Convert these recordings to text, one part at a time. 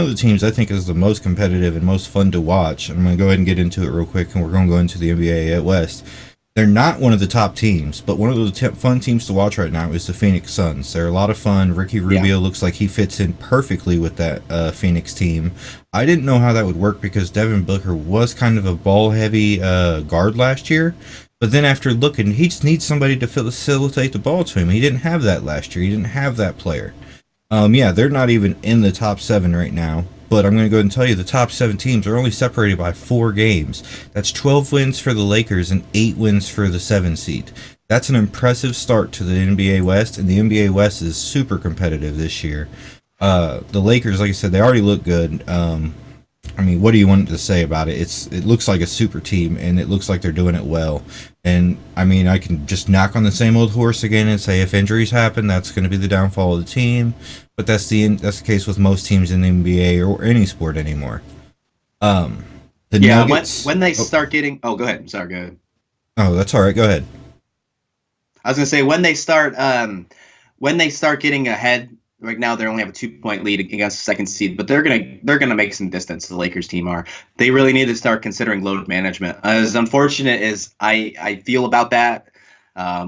one of the teams I think is the most competitive and most fun to watch. I'm going to go ahead and get into it real quick, and we're going to go into the NBA at West. They're not one of the top teams, but one of the fun teams to watch right now is the Phoenix Suns. They're a lot of fun. Ricky Yeah. Rubio looks like he fits in perfectly with that Phoenix team. I didn't know how that would work because Devin Booker was kind of a ball-heavy guard last year. But then after looking, he just needs somebody to facilitate the ball to him. He didn't have that last year. He didn't have that player. Yeah, they're not even in the top seven right now. But I'm going to go ahead and tell you the top seven teams are only separated by 4 games. That's 12 wins for the Lakers and 8 wins for the 7 seed. That's an impressive start to the NBA West, and the NBA West is super competitive this year. The Lakers, like I said, they already look good. I mean, what do you want to say about it? It looks like a super team, and it looks like they're doing it well. And I mean, I can just knock on the same old horse again and say if injuries happen, that's going to be the downfall of the team. But that's the case with most teams in the NBA or any sport anymore. Um, the Yeah, when Nuggets. when they Oh, start getting go ahead. Sorry, go ahead. oh, that's all right. Go ahead. I was gonna say when they start getting ahead. Right now, they only have a 2 point lead against the second seed, but they're gonna make some distance. The Lakers team are. They really need to start considering load management. As unfortunate as I feel about that,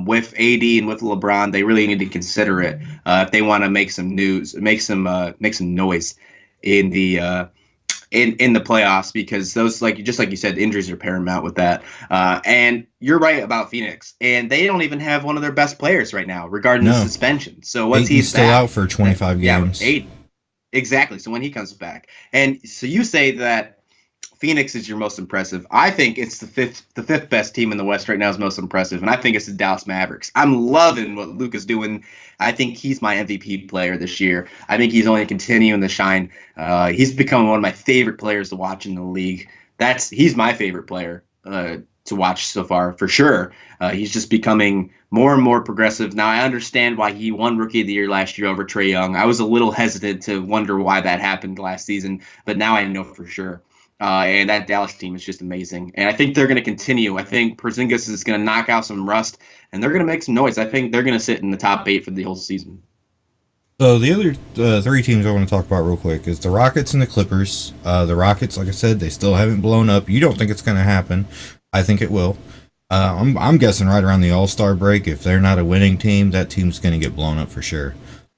with AD and with LeBron, they really need to consider it if they want to make some news, make some noise in the in the playoffs, because those, like you said, injuries are paramount with that. And you're right about Phoenix, and they don't even have one of their best players right now regarding the No, suspension. So once Aiton's he's still out back, for 25 yeah, games. eight exactly. So when he comes back, and so you say that Phoenix is your most impressive. I think it's the fifth best team in the West right now is most impressive, and I think it's the Dallas Mavericks. I'm loving what Luke is doing. I think he's my MVP player this year. I think he's only continuing to shine. He's becoming one of my favorite players to watch in the league. He's my favorite player to watch so far for sure. He's just becoming more and more progressive. Now I understand why he won Rookie of the Year last year over Trae Young. I was a little hesitant to wonder why that happened last season, but now I know for sure. And that Dallas team is just amazing. And I think they're going to continue. I think Porzingis is going to knock out some rust, and they're going to make some noise. I think they're going to sit in the top 8 for the whole season. So the other 3 teams I want to talk about real quick is the Rockets and the Clippers. The Rockets, like I said, they still haven't blown up. You don't think it's going to happen? I think it will. I'm guessing right around the All Star break. If they're not a winning team, that team's going to get blown up for sure.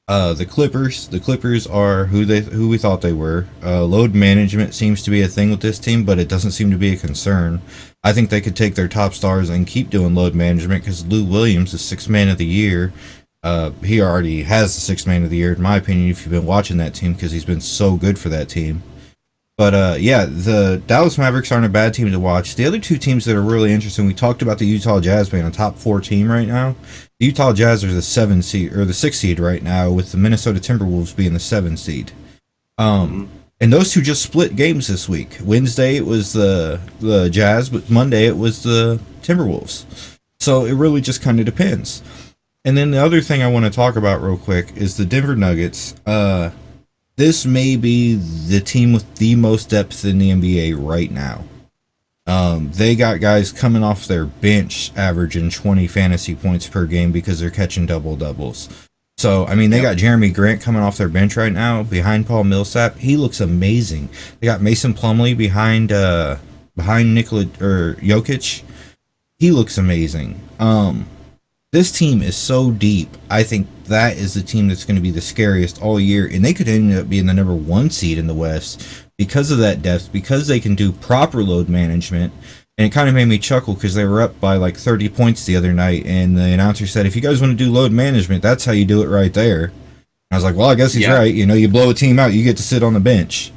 The Clippers are who we thought they were. Load management seems to be a thing with this team, but it doesn't seem to be a concern. I think they could take their top stars and keep doing load management because Lou Williams is Sixth Man of the Year. He already has the Sixth Man of the Year, in my opinion, if you've been watching that team because he's been so good for that team. But yeah, the Dallas Mavericks aren't a bad team to watch. The other 2 teams that are really interesting, we talked about the Utah Jazz being a top 4 team right now. The Utah Jazz are the 7 seed or the 6 seed right now, with the Minnesota Timberwolves being the 7 seed. Mm-hmm. And those two just split games this week. Wednesday it was the Jazz, but Monday it was the Timberwolves. So it really just kind of depends. And then the other thing I want to talk about real quick is the Denver Nuggets. This may be the team with the most depth in the NBA right now. They got guys coming off their bench averaging 20 fantasy points per game because they're catching double doubles. So, I mean, they Yep. got Jeremy Grant coming off their bench right now behind Paul Millsap. He looks amazing. They got Mason Plumlee behind Nikola or Jokic. He looks amazing. This team is so deep. I think that is the team that's going to be the scariest all year, and they could end up being the number 1 seed in the West because of that depth, because they can do proper load management. And it kind of made me chuckle because they were up by like 30 points the other night, and the announcer said, "If you guys want to do load management, that's how you do it right there." I was like, "Well, I guess he's Yeah. right. You blow a team out, you get to sit on the bench."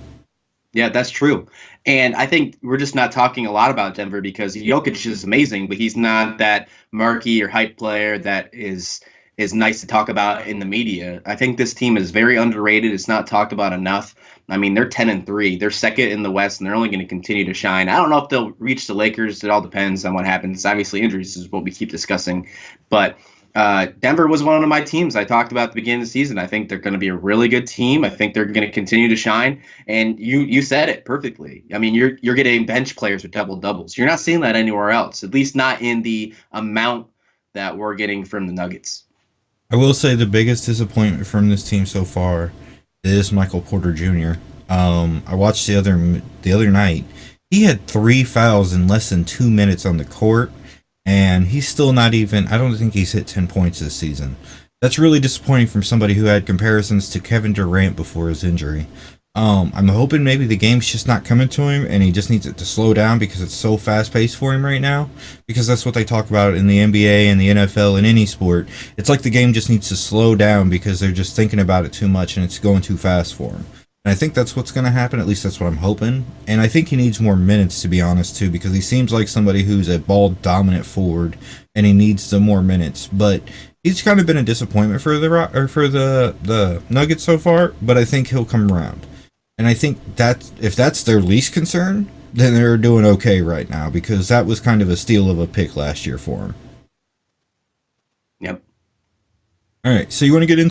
Yeah, that's true. And I think we're just not talking a lot about Denver because Jokic is amazing, but he's not that marquee or hype player that is nice to talk about in the media. I think this team is very underrated. It's not talked about enough. I mean, they're 10-3. They're second in the West, and they're only going to continue to shine. I don't know if they'll reach the Lakers. It all depends on what happens. Obviously, injuries is what we keep discussing, but Denver was one of my teams I talked about at the beginning of the season. I think they're going to be a really good team. I think they're going to continue to shine. And you said it perfectly. I mean, you're getting bench players with double doubles. You're not seeing that anywhere else, at least not in the amount that we're getting from the Nuggets. I will say the biggest disappointment from this team so far is Michael Porter Jr. I watched the other night. He had 3 fouls in less than 2 minutes on the court, and he's still not even. I don't think he's hit 10 points this season. That's really disappointing from somebody who had comparisons to Kevin Durant before his injury. I'm hoping maybe the game's just not coming to him, and he just needs it to slow down because it's so fast paced for him right now. Because that's what they talk about in the NBA and the NFL and any sport. It's like the game just needs to slow down because they're just thinking about it too much and it's going too fast for him. And I think that's what's going to happen. At least that's what I'm hoping. And I think he needs more minutes, to be honest, too, because he seems like somebody who's a ball dominant forward, and he needs some more minutes. But he's kind of been a disappointment for the Nuggets so far. But I think he'll come around. And I think that if that's their least concern, then they're doing okay right now, because that was kind of a steal of a pick last year for him. Yep. All right, so you want to get into